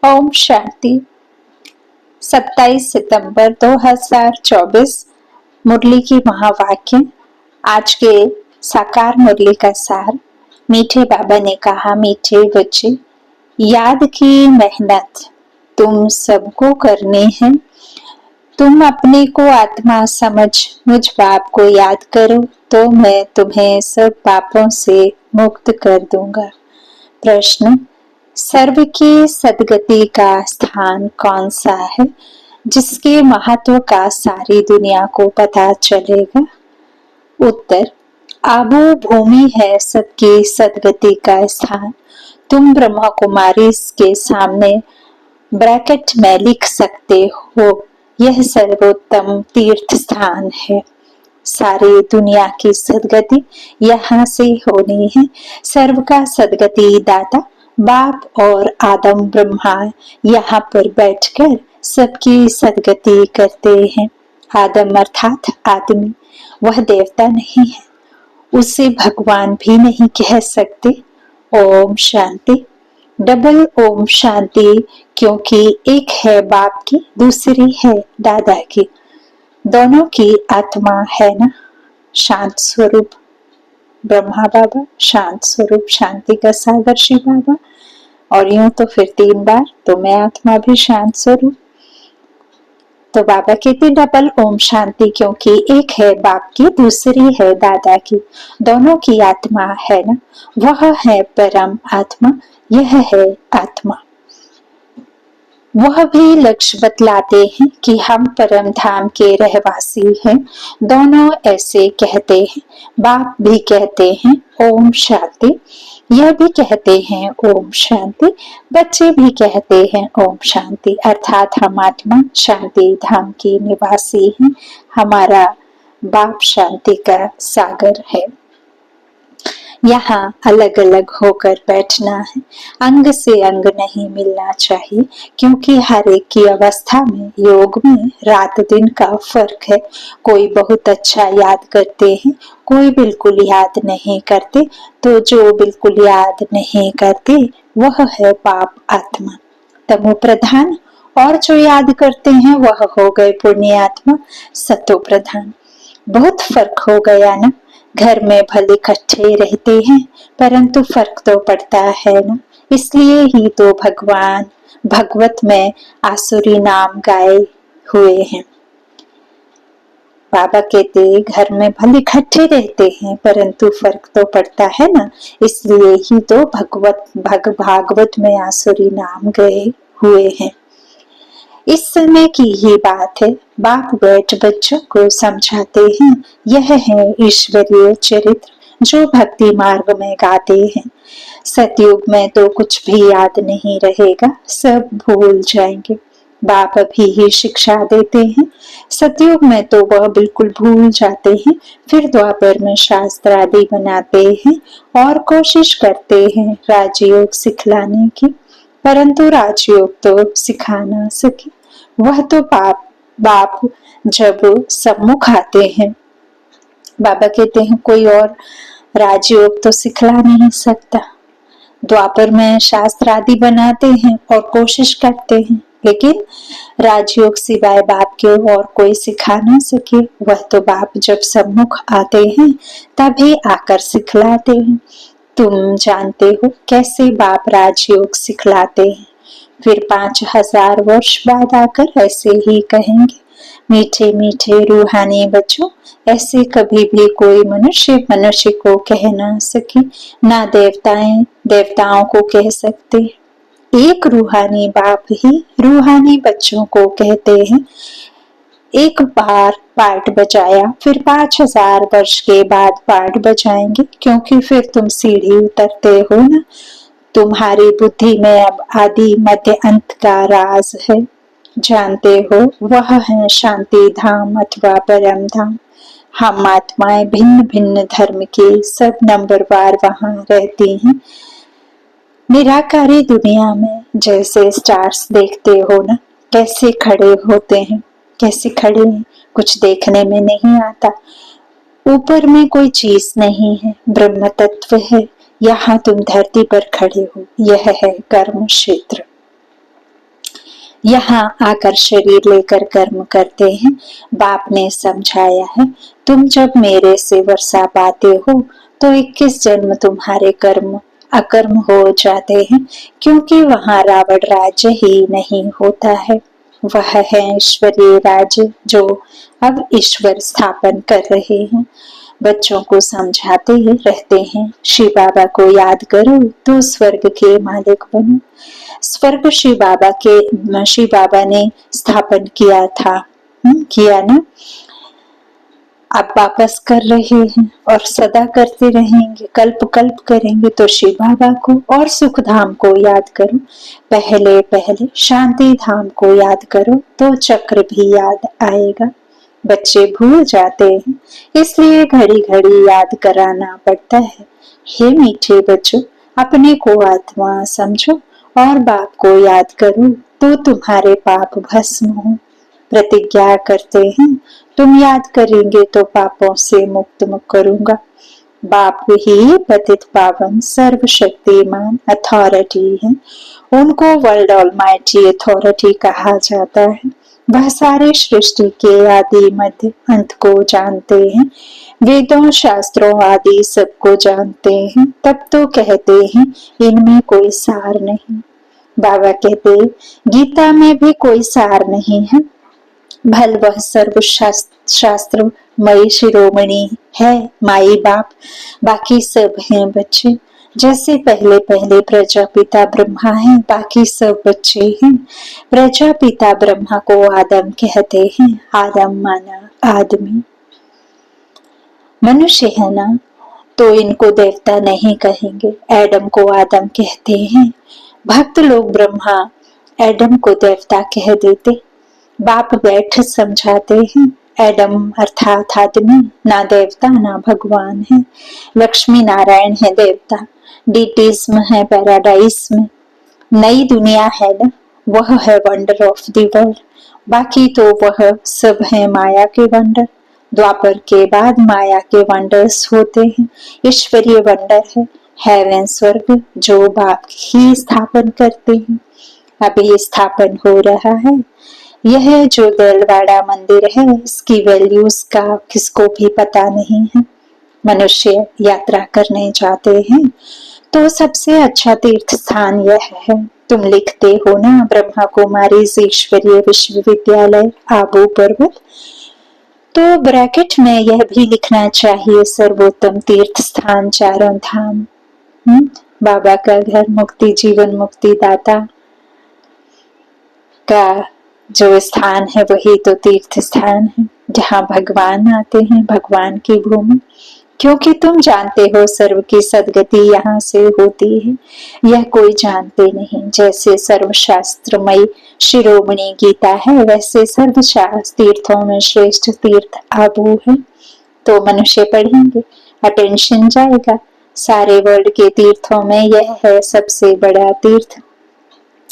ओम शांति। 27 सितंबर 2024 मुरली की महावाक्य। आज के साकार मुरली का सार। मीठे बाबा ने कहा, मीठे बच्चे, याद की मेहनत तुम सबको करनी है। तुम अपने को आत्मा समझ मुझ बाप को याद करो तो मैं तुम्हें सब पापों से मुक्त कर दूंगा। प्रश्न, सर्व की सदगति का स्थान कौन सा है जिसके महत्व का सारी दुनिया को पता चलेगा? उत्तर, आबू भूमि है सबकी सदगति का स्थान। तुम ब्रह्मा कुमारी के सामने ब्रैकेट में लिख सकते हो, यह सर्वोत्तम तीर्थ स्थान है। सारी दुनिया की सदगति यहाँ से होनी है। सर्व का सदगति दाता बाप और आदम ब्रह्मा यहाँ पर बैठकर सबकी सदगति करते हैं। आदम अर्थात आदमी, वह देवता नहीं है, उसे भगवान भी नहीं कह सकते। ओम शांति। डबल ओम शांति, क्योंकि एक है बाप की, दूसरी है दादा की। दोनों की आत्मा है ना शांत स्वरूप ब्रह्मा बाबा, शांत स्वरूप शांति का सागर शिव बाबा, और यूं तो फिर 3 बार तो मैं आत्मा भी शांत स्वरूप। तो बाबा कहते डबल ओम शांति, क्योंकि एक है बाप की, दूसरी है दादा की। दोनों की आत्मा है ना, वह है परम आत्मा, यह है आत्मा। वह भी लक्ष्य बतलाते हैं कि हम परम धाम के रहवासी हैं। दोनों ऐसे कहते हैं। बाप भी कहते हैं ओम शांति, यह भी कहते हैं ओम शांति, बच्चे भी कहते हैं ओम शांति। अर्थात हम आत्मा शांति धाम के निवासी हैं। हमारा बाप शांति का सागर है। यहाँ अलग अलग होकर बैठना है, अंग से अंग नहीं मिलना चाहिए, क्योंकि हर एक की अवस्था में, योग में रात दिन का फर्क है। कोई बहुत अच्छा याद करते हैं, कोई बिल्कुल याद नहीं करते। तो जो बिल्कुल याद नहीं करते वह है पाप आत्मा, तमो प्रधान, और जो याद करते हैं वह हो गए पुण्य आत्मा, सतो प्रधान। बहुत फर्क हो गया ना। घर में भले इकट्ठे रहते हैं परंतु फर्क तो पड़ता है ना। इसलिए ही तो भगवान भगवत में आसुरी नाम गाए हुए हैं। बाबा कहते घर में भले इकट्ठे रहते हैं परंतु फर्क तो पड़ता है ना। इसलिए ही तो भागवत में आसुरी नाम गए हुए हैं। इस समय की ही बात है। बाप बैठ बच्चों को समझाते हैं। यह है ईश्वरीय चरित्र जो भक्ति मार्ग में गाते हैं। सतयुग में तो कुछ भी याद नहीं रहेगा, सब भूल जाएंगे। बाप अभी ही शिक्षा देते हैं। सतयुग में तो वह बिल्कुल भूल जाते हैं। फिर द्वापर में शास्त्र आदि बनाते हैं और कोशिश करते हैं राजयोग सिखलाने की, परंतु राजयोग तो सिखा ना सके। वह तो बाप जब सम्मुख आते हैं, बाबा कहते हैं कोई और राजयोग तो सिखला नहीं सकता। द्वापर में शास्त्र आदि बनाते हैं और कोशिश करते हैं, लेकिन राजयोग सिवाय बाप के और कोई सिखा ना सके। वह तो बाप जब सम्मुख आते हैं तभी आकर सिखलाते हैं। तुम जानते हो कैसे बाप राजयोग सिखलाते हैं। फिर 5000 वर्ष बाद आकर ऐसे ही कहेंगे, मीठे मीठे रूहानी बच्चों, ऐसे कभी भी कोई मनुष्य को कह ना सके, ना देवताओं को कह सकते। एक रूहानी बाप ही रूहानी बच्चों को कहते हैं। एक बार पार्ट बजाया, फिर 5000 वर्ष के बाद पार्ट बजाएंगे, क्योंकि फिर तुम सीढ़ी उतरते हो ना। तुम्हारी बुद्धि में अब आदि मध्य अंत का राज है। जानते हो वह है शांति धाम अथवा परम धाम। हम आत्माएं भिन्न भिन्न धर्म के सब नंबरवार वहां रहती हैं। निराकारी दुनिया में जैसे स्टार्स देखते हो ना, कैसे खड़े होते हैं, कैसे खड़े हैं, कुछ देखने में नहीं आता। ऊपर में कोई चीज नहीं है, ब्रह्म तत्व है। यहाँ तुम धरती पर खड़े हो, यह है कर्म क्षेत्र। यहाँ आकर शरीर लेकर कर्म करते हैं। बाप ने समझाया है, तुम जब मेरे से वर्षा पाते हो तो 21 जन्म तुम्हारे कर्म अकर्म हो जाते हैं, क्योंकि वहाँ रावण राज्य ही नहीं होता है। वह है ईश्वरीय राज्य जो अब ईश्वर स्थापन कर रहे हैं। बच्चों को समझाते ही रहते हैं, शिव बाबा को याद करो तो स्वर्ग के मालिक बनो। स्वर्ग शिव बाबा ने स्थापन किया था, किया ना। आप वापस कर रहे हैं और सदा करते रहेंगे, कल्प कल्प करेंगे। तो शिव बाबा को और सुख धाम को याद करो, पहले पहले शांति धाम को याद करो तो चक्र भी याद आएगा। बच्चे भूल जाते हैं, इसलिए घड़ी घड़ी याद कराना पड़ता है। हे मीठे बच्चों, अपने को आत्मा समझो और बाप को याद करो तो तुम्हारे पाप भस्म हो। प्रतिज्ञा करते हैं, तुम याद करेंगे तो पापों से मुक्त करूंगा। बाप ही पतित पावन सर्वशक्तिमान अथॉरिटी है। उनको वर्ल्ड ऑलमाइटी अथॉरिटी कहा जाता है। वह सारे सृष्टि के आदि मध्य अंत को जानते हैं, वेदों शास्त्रों आदि सबको जानते हैं। तब तो कहते हैं इनमें कोई सार नहीं। बाबा कहते गीता में भी कोई सार नहीं है। भल वह सर्व शास्त्र मई शिरोमणि है माई बाप, बाकी सब हैं बच्चे। जैसे पहले पहले प्रजापिता ब्रह्मा है, बाकी सब बच्चे हैं। प्रजापिता ब्रह्मा को आदम कहते हैं, आदम माना आदमी। मनुष्य है ना, तो इनको देवता नहीं कहेंगे, एडम को आदम कहते हैं। भक्त लोग ब्रह्मा एडम को देवता कह देते। बाप बैठ समझाते हैं, एडम अर्थात आदमी ना देवता ना भगवान है। लक्ष्मी नारायण है देवता, डीटीज्म है पैराडाइज में। नई दुनिया है ना, वह है वंडर ऑफ द वर्ल्ड। बाकी तो वह सब है माया के वंडर। द्वापर के बाद माया के वंडर्स होते हैं। ईश्वरीय वंडर है हेवन स्वर्ग, जो बाप ही स्थापन करते हैं। अभी स्थापन हो रहा है। यह जो देलवाड़ा मंदिर है, इसकी वैल्यूज का किसको भी पता नहीं है। मनुष्य यात्रा करने जाते हैं तो सबसे अच्छा तीर्थ स्थान यह है। तुम लिखते हो ना, ब्रह्मा कुमारी ईश्वरीय विश्वविद्यालय आबू पर्वत, तो ब्रैकेट में यह भी लिखना चाहिए सर्वोत्तम तीर्थ स्थान चारों धाम। बाबा का घर मुक्ति जीवन मुक्ति दाता का जो स्थान है वही तो तीर्थ स्थान है, जहाँ भगवान आते हैं, भगवान की भूमि। क्योंकि तुम जानते हो सर्व की सदगति यहाँ से होती है, यह कोई जानते नहीं। जैसे सर्वशास्त्रमयी शिरोमणि गीता है, वैसे सर्वशास्त्र तीर्थों में श्रेष्ठ तीर्थ आबू है। तो मनुष्य पढ़ेंगे, अटेंशन जाएगा। सारे वर्ल्ड के तीर्थों में यह है सबसे बड़ा तीर्थ,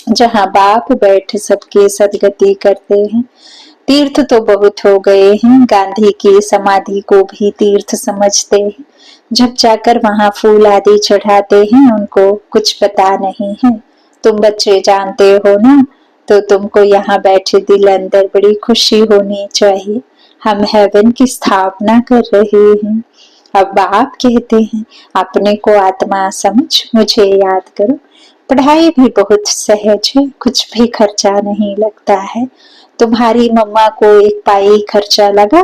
जहाँ बाप बैठ सबकी सदगति करते हैं। तीर्थ तो बहुत हो गए हैं, गांधी की समाधि को भी तीर्थ समझते हैं। जब जाकर वहां फूल आदि चढ़ाते हैं, उनको कुछ पता नहीं है। तुम बच्चे जानते हो ना, तो तुमको यहाँ बैठे दिल अंदर बड़ी खुशी होनी चाहिए। हम हेवन की स्थापना कर रहे हैं। अब बाप कहते हैं, अपने को आत्मा समझ मुझे याद करो। पढ़ाई भी बहुत सहज है, कुछ भी खर्चा नहीं लगता है। तुम्हारी मम्मा को 1 पाई खर्चा लगा?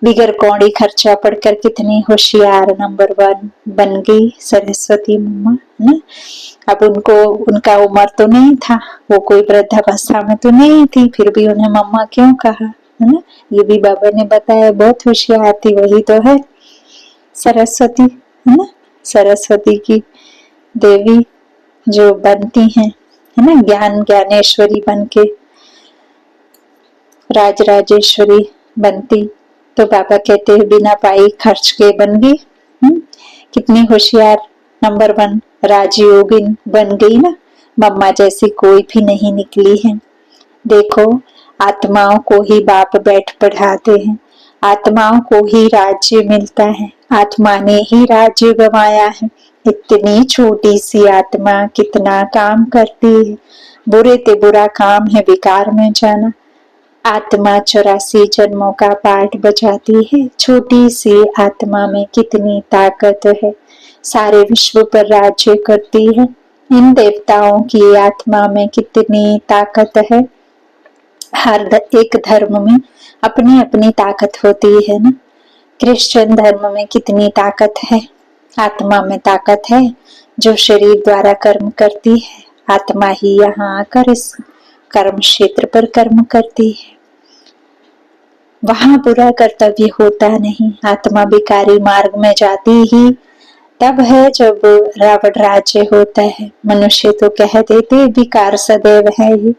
बिगर कौड़ी खर्चा पढ़कर कितनी होशियार नंबर 1 बन गई सरस्वती मम्मा ना। अब उनका उम्र तो नहीं था, वो कोई वृद्धावस्था में तो नहीं थी, फिर भी उन्हें मम्मा क्यों कहा, है ना। ये भी बाबा ने बताया, बहुत होशियार थी, वही तो है सरस्वती, है ना। सरस्वती की देवी जो बनती हैं, है ना, ज्ञान ज्ञानेश्वरी बन के राजराजेश्वरी बनती, तो बाबा कहते हैं बिना पाई खर्च के बन गई। कितनी होशियार नंबर 1 राजयोगिन बन गई ना। मम्मा जैसी कोई भी नहीं निकली है। देखो, आत्माओं को ही बाप बैठ पढ़ाते हैं, आत्माओं को ही राज्य मिलता है। आत्मा ने ही राज्य गंवाया है। इतनी छोटी सी आत्मा कितना काम करती है। बुरे ते बुरा काम है विकार में जाना। आत्मा 84 जन्मों का पाठ बजाती है, छोटी सी आत्मा में कितनी ताकत है, सारे विश्व पर राज्य करती है। इन देवताओं की आत्मा में कितनी ताकत है। हर एक धर्म में अपनी अपनी ताकत होती है ना। क्रिश्चियन धर्म में कितनी ताकत है, आत्मा में ताकत है जो शरीर द्वारा कर्म करती है। आत्मा ही यहाँ आकर इस कर्म क्षेत्र पर कर्म करती है। वहां बुरा कर्तव्य होता नहीं। आत्मा विकारी मार्ग में जाती ही तब है जब रावण राज्य होता है। मनुष्य तो कह देते विकार सदैव है ही,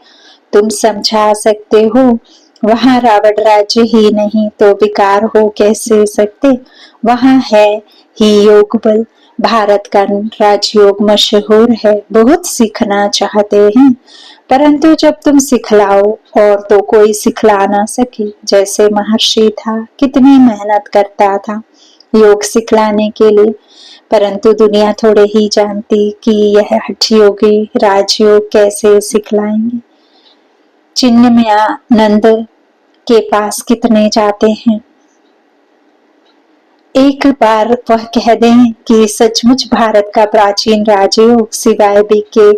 तुम समझा सकते हो। वहां रावण राज्य ही नहीं तो विकार हो कैसे सकते। वहां है ही योग बल। भारत का राजयोग मशहूर है, बहुत सीखना चाहते हैं, परंतु जब तुम सिखलाओ और तो कोई सिखला ना सके। जैसे महर्षि था, कितनी मेहनत करता था योग सिखलाने के लिए, परंतु दुनिया थोड़े ही जानती कि यह हठ योगी राजयोग कैसे सिखलाएंगे। चिन्मयानंद के पास कितने जाते हैं, एक बार वह कह दें कि सचमुच भारत का प्राचीन राजयोग सिवाय बीके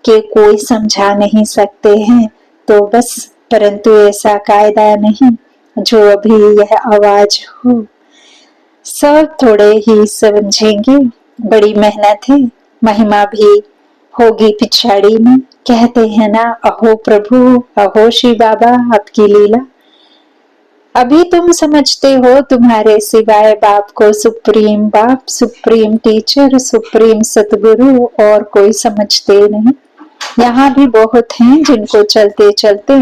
के कोई समझा नहीं सकते हैं तो बस, परंतु ऐसा कायदा नहीं जो अभी यह आवाज हो। सब थोड़े ही समझेंगे, बड़ी मेहनत है, महिमा भी होगी पिछाड़ी में। कहते हैं ना, अहो प्रभु, अहो शिव बाबा, आपकी लीला। अभी तुम समझते हो तुम्हारे सिवाय बाप को सुप्रीम बाप, सुप्रीम टीचर, सुप्रीम सतगुरु और कोई समझते नहीं। यहाँ भी बहुत हैं जिनको चलते चलते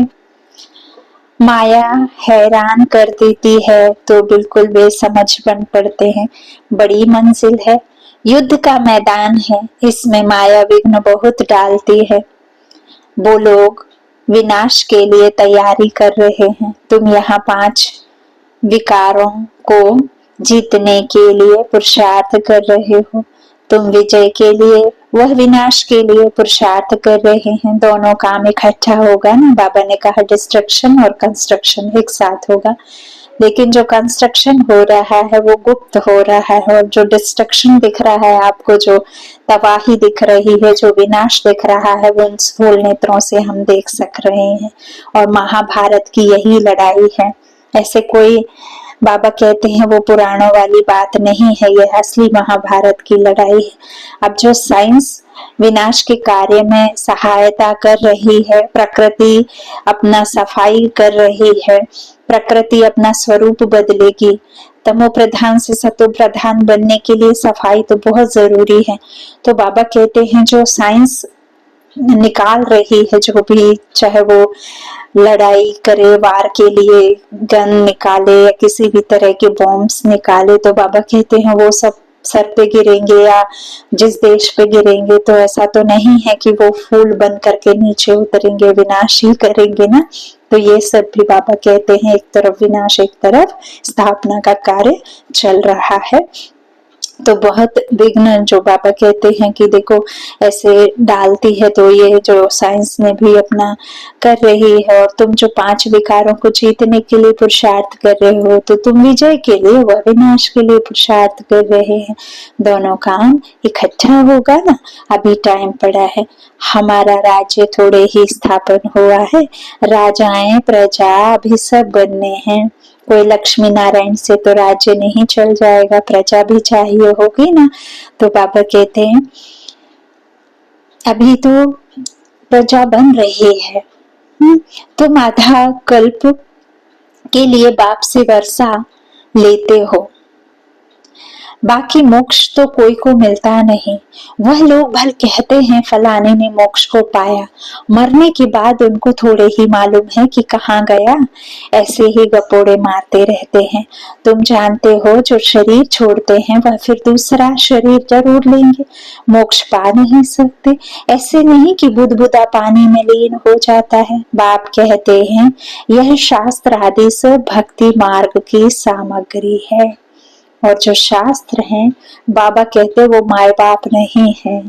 माया हैरान कर देती है तो बिल्कुल बेसमझ बन पड़ते हैं। बड़ी मंजिल है, युद्ध का मैदान है, इसमें माया विघ्न बहुत डालती है। वो लोग विनाश के लिए तैयारी कर रहे हैं, तुम यहाँ 5 विकारों को जीतने के लिए पुरुषार्थ कर रहे हो। तुम विजय के लिए, वह विनाश के लिए पुरुषार्थ कर रहे हैं। दोनों काम इकट्ठा होगा ना। बाबा ने कहा डिस्ट्रक्शन और कंस्ट्रक्शन एक साथ होगा, लेकिन जो कंस्ट्रक्शन हो रहा है वो गुप्त हो रहा है, और जो डिस्ट्रक्शन दिख रहा है आपको, जो तबाही दिख रही है, जो विनाश दिख रहा है, वो इन स्थूल नेत्रों से हम देख सक रहे हैं। और महाभारत की यही लड़ाई है। ऐसे कोई बाबा कहते हैं वो पुराणों वाली बात नहीं है, यह असली महाभारत की लड़ाई है। अब जो साइंस विनाश के कार्य में सहायता कर रही है, प्रकृति अपना सफाई कर रही है, प्रकृति अपना स्वरूप बदलेगी। तमो प्रधान से सतो प्रधान बनने के लिए सफाई तो बहुत जरूरी है। तो बाबा कहते हैं जो साइंस निकाल रही है, जो भी, चाहे वो लड़ाई करे, वार के लिए गन निकाले या किसी भी तरह के बॉम्ब्स निकाले, तो बाबा कहते हैं वो सब सर पे गिरेंगे या जिस देश पे गिरेंगे तो ऐसा तो नहीं है कि वो फूल बन करके नीचे उतरेंगे, विनाश ही करेंगे ना। तो ये सब भी बाबा कहते हैं एक तरफ विनाश, एक तरफ स्थापना का कार्य चल रहा है। तो बहुत विघ्न जो बाबा कहते हैं कि देखो ऐसे डालती है, तो ये जो साइंस में भी अपना कर रही है। और तुम जो 5 विकारों को जीतने के लिए पुरुषार्थ कर रहे हो, तो तुम विजय के लिए व विनाश के लिए पुरुषार्थ कर रहे हैं। दोनों काम इकट्ठा होगा ना। अभी टाइम पड़ा है, हमारा राज्य थोड़े ही स्थापन हुआ है, राजाएं प्रजा अभी सब बनने हैं। कोई लक्ष्मी नारायण से तो राज्य नहीं चल जाएगा, प्रजा भी चाहिए होगी ना। तो बाबा कहते हैं अभी तो प्रजा बन रही है। तुम आधा कल्प के लिए बाप से वर्षा लेते हो, बाकी मोक्ष तो कोई को मिलता नहीं। वह लोग भल कहते हैं फलाने ने मोक्ष को पाया, मरने के बाद उनको थोड़े ही मालूम है कि कहाँ गया, ऐसे ही गपोड़े मारते रहते हैं। तुम जानते हो जो शरीर छोड़ते हैं वह फिर दूसरा शरीर जरूर लेंगे, मोक्ष पा नहीं सकते। ऐसे नहीं कि बुदबुदा पानी में लीन हो जाता है। बाप कहते हैं यह शास्त्र आदि से भक्ति मार्ग की सामग्री है। और जो शास्त्र हैं, बाबा कहते वो माए बाप नहीं है,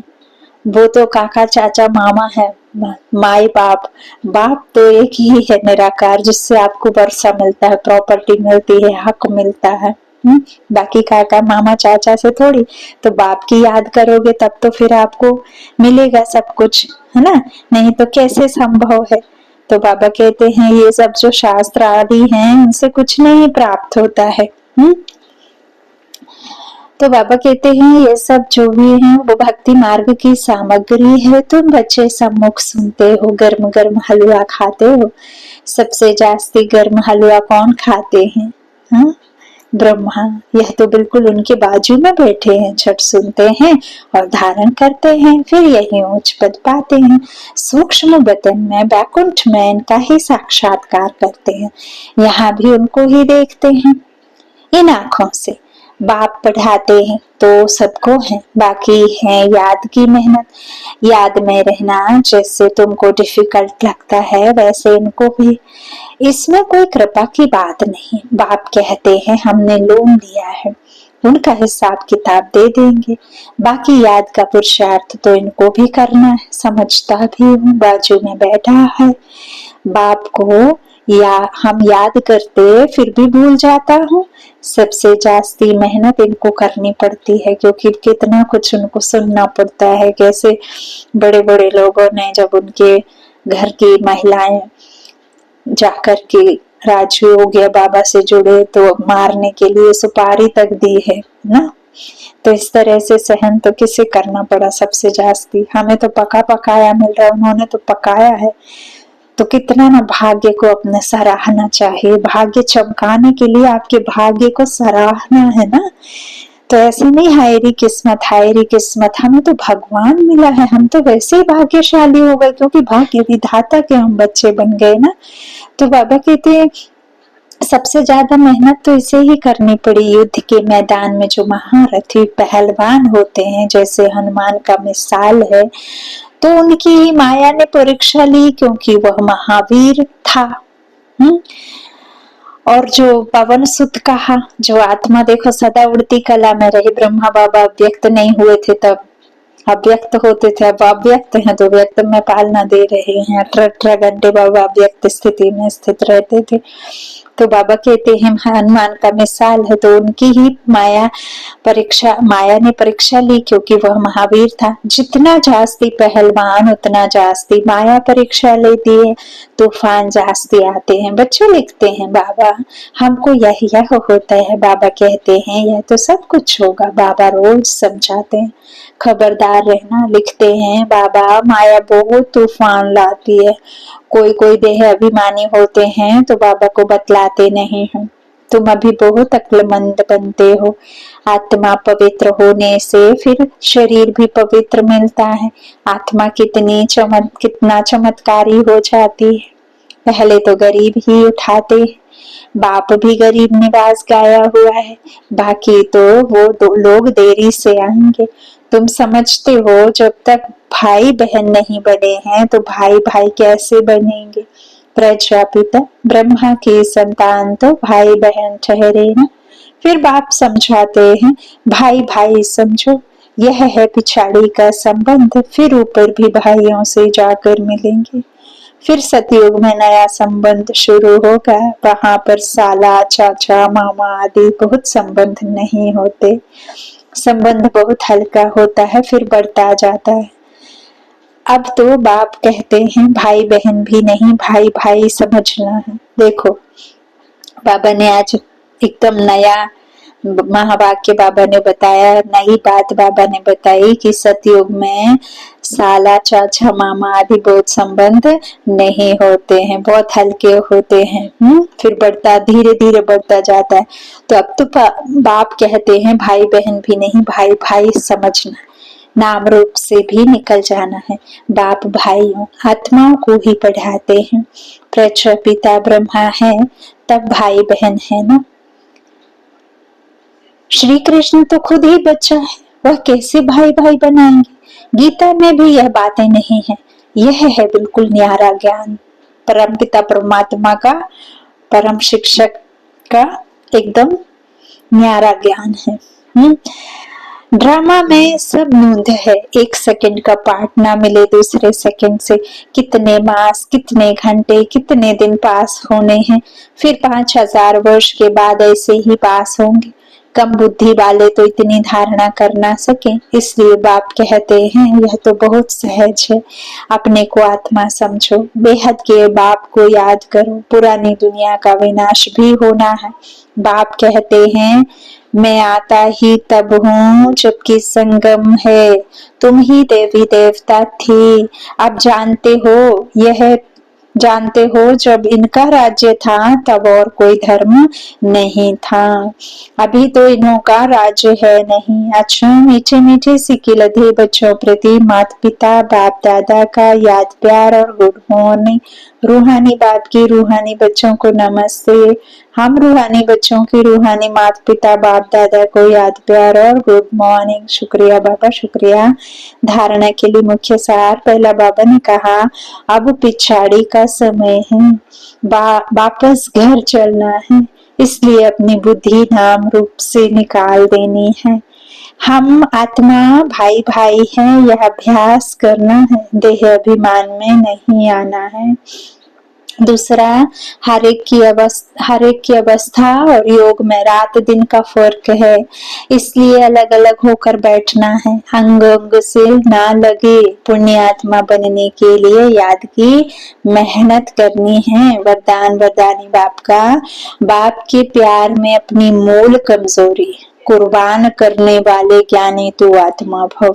वो तो काका चाचा मामा है, माई बाप। बाप तो एक ही है निराकार, जिससे आपको वर्षा मिलता है, प्रॉपर्टी मिलती है, हक मिलता है। बाकी काका मामा चाचा से थोड़ी। तो बाप की याद करोगे तब तो फिर आपको मिलेगा सब कुछ, है ना? नहीं तो कैसे संभव है? तो बाबा कहते हैं ये सब जो शास्त्र आदि हैं इनसे कुछ नहीं प्राप्त होता है। तो बाबा कहते हैं ये सब जो भी है वो भक्ति मार्ग की सामग्री है। तुम बच्चे सम्मुख सुनते हो, गर्म गर्म हलवा खाते हो। सबसे जास्ती गर्म हलवा कौन खाते हैं? हाँ, ब्रह्मा। यह तो बिल्कुल उनके बाजू में बैठे हैं, झट सुनते हैं और धारण करते हैं, फिर यही उच्च पद पाते हैं। सूक्ष्म बदन में बैकुंठ में इनका ही साक्षात्कार करते हैं, यहाँ भी उनको ही देखते हैं इन आंखों से। बाप पढ़ाते हैं तो सबको है, बाकी है याद की मेहनत। याद में रहना जैसे तुमको डिफिकल्ट लगता है वैसे इनको भी। इसमें कोई कृपा की बात नहीं। बाप कहते हैं हमने लोन लिया है, उनका हिसाब किताब दे देंगे, बाकी याद का पुरुषार्थ तो इनको भी करना है। समझता भी हूँ, बाजू में बैठा है। बाप को या हम याद करते फिर भी भूल जाता हूँ। सबसे जास्ती मेहनत इनको करनी पड़ती है, क्योंकि कितना कुछ उनको सुनना पड़ता है। कैसे बड़े बड़े लोगों ने जब उनके घर की महिलाएं जाकर के राजयोग या बाबा से जुड़े तो मारने के लिए सुपारी तक दी है ना। तो इस तरह से सहन तो किसे करना पड़ा सबसे जास्ती? हमें तो पका पकाया मिल रहा है, उन्होंने तो पकाया है। तो कितना ना भाग्य को अपने सराहना चाहिए। भाग्य चमकाने के लिए आपके भाग्य को सराहना है ना। तो ऐसे नहीं हायरी किस्मत, हायरी किस्मत, हमें तो भगवान मिला है, हम तो वैसे ही भाग्यशाली हो गए क्योंकि भाग्य विधाता के हम बच्चे बन गए ना। तो बाबा कहते हैं सबसे ज्यादा मेहनत तो इसे ही करनी पड़ी। युद्ध के मैदान में जो महारथी पहलवान होते हैं, जैसे हनुमान का मिसाल है, तो उनकी ही माया ने परीक्षा ली क्योंकि वह महावीर था। और जो पवन सुत कहा, जो आत्मा देखो सदा उड़ती कला में रही। ब्रह्मा बाबा व्यक्त नहीं हुए थे तब अव्यक्त होते थे, अब अव्यक्त हैं तो व्यक्त में पालना दे रहे हैं। 18 घंटे बाबा अव्यक्त स्थिति में स्थित रहते थे। तो बाबा कहते हैं हनुमान का मिसाल है, तो उनकी ही माया ने परीक्षा ली क्योंकि वह महावीर था। जितना जास्ती पहलवान उतना जास्ती माया परीक्षा लेती है, तूफान जास्ती आते हैं। बच्चे लिखते हैं बाबा हमको यह होता है, बाबा कहते हैं यह तो सब कुछ होगा। बाबा रोज समझाते हैं खबरदार रहना। लिखते हैं बाबा माया बहुत तूफान लाती है। कोई कोई देह अभिमानी होते हैं तो बाबा को बतलाते नहीं हैं। तुम अभी बहुत अक्लमंद बनते हो। आत्मा पवित्र होने से फिर शरीर भी पवित्र मिलता है। आत्मा कितना चमत्कारी हो जाती है। पहले तो गरीब ही उठाते, बाप भी गरीब निवास गाया हुआ है, बाकी तो वो दो लोग देरी से आएंगे। तुम समझते हो जब तक भाई बहन नहीं बने हैं तो भाई भाई कैसे बनेंगे? प्रजापिता ब्रह्मा की संतान तो भाई बहन ठहरे ना। फिर बाप समझाते हैं भाई भाई समझो, यह है पिछाड़ी का संबंध, फिर ऊपर भी भाइयों से जाकर मिलेंगे। फिर सतयुग में नया संबंध शुरू होगा, वहां पर साला चाचा मामा आदि बहुत संबंध नहीं होते। संबंध बहुत हल्का होता है, फिर बढ़ता जाता है। अब तो बाप कहते हैं भाई बहन भी नहीं, भाई भाई समझना है। देखो बाबा ने आज एकदम नया महावाक्य बाबा ने बताया, नई बात बाबा ने बताई कि सतयुग में साला चाचा मामा आदि बहुत संबंध नहीं होते हैं, बहुत हल्के होते हैं। फिर बढ़ता धीरे धीरे बढ़ता जाता है। तो अब तो बाप कहते हैं भाई बहन भी नहीं, भाई भाई समझना, नाम रूप से भी निकल जाना है। बाप भाइयों आत्माओं को ही पढ़ाते हैं। प्रजापिता ब्रह्मा है तब भाई बहन है ना। श्री कृष्ण तो खुद ही बच्चा है, वह कैसे भाई भाई बनाएंगे? गीता में भी यह बातें नहीं है। यह है बिल्कुल न्यारा ज्ञान, परम पिता परमात्मा का, परम शिक्षक का एकदम न्यारा ज्ञान है। ड्रामा में सब नूंद है, एक सेकंड का पार्ट ना मिले दूसरे सेकंड से कितने मास, कितने घंटे, कितने दिन पास होने हैं, फिर 5,000 वर्ष के बाद ऐसे ही पास होंगे। कम बुद्धि वाले तो इतनी धारणा कर ना सके, इसलिए बाप कहते हैं यह तो बहुत सहज है। अपने को आत्मा समझो, बेहद के बाप को याद करो, पुरानी दुनिया का विनाश भी होना है। बाप कहते हैं मैं आता ही तब हूँ जबकि संगम है, तुम ही देवी देवता थे। अब जानते हो जब इनका राज्य था तब और कोई धर्म नहीं था, अभी तो इन्हों का राज्य है नहीं। अच्छा मीठे मीठे सिकिलधे बच्चों प्रति माता पिता बाप दादा का याद प्यार और गुड मॉर्निंग। रूहानी बाप की रूहानी बच्चों को नमस्ते। हम रूहानी बच्चों की रूहानी माता पिता बाप दादा को याद प्यार और गुड मॉर्निंग। शुक्रिया बाबा, शुक्रिया। धारणा के लिए मुख्य सार। पहला बाबा ने कहा अब पिछाड़ी का समय है, वापस घर चलना है, इसलिए अपनी बुद्धि नाम रूप से निकाल देनी है। हम आत्मा भाई भाई हैं, यह अभ्यास करना है, देह अभिमान में नहीं आना है। दूसरा, हर एक की अवस्था और योग में रात दिन का फर्क है, इसलिए अलग अलग होकर बैठना है। अंग अंग से ना लगे, पुण्य आत्मा बनने के लिए याद की मेहनत करनी है। वरदान वरदानी बाप के प्यार में अपनी मूल कमजोरी कुर्बान करने वाले ज्ञानी तू आत्मा भव।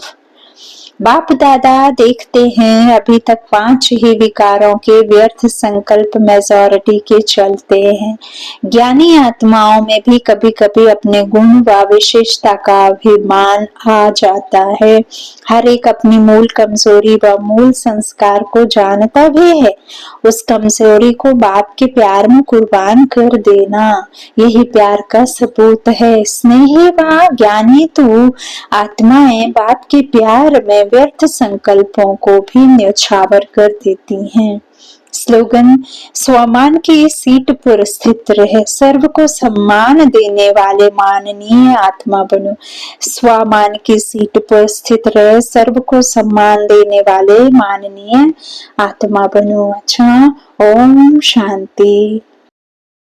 बाप दादा देखते हैं अभी तक 5 ही विकारों के व्यर्थ संकल्प मेजॉरिटी के चलते हैं। ज्ञानी आत्माओं में भी कभी कभी अपने गुण व विशेषता का अभिमान आ जाता है। हर एक अपनी मूल कमजोरी व मूल संस्कार को जानता भी है, उस कमजोरी को बाप के प्यार में कुर्बान कर देना यही प्यार का सबूत है। स्नेही व ज्ञानी तू आत्माएं बाप के प्यार में व्यर्थ संकल्पों को भी न्यौछावर कर देती हैं। स्लोगन, स्वमान की सीट पर स्थित रहे, सर्व को सम्मान देने वाले माननीय आत्मा बनो। स्वमान की सीट पर स्थित रहे, सर्व को सम्मान देने वाले माननीय आत्मा बनो। अच्छा, ओम शांति।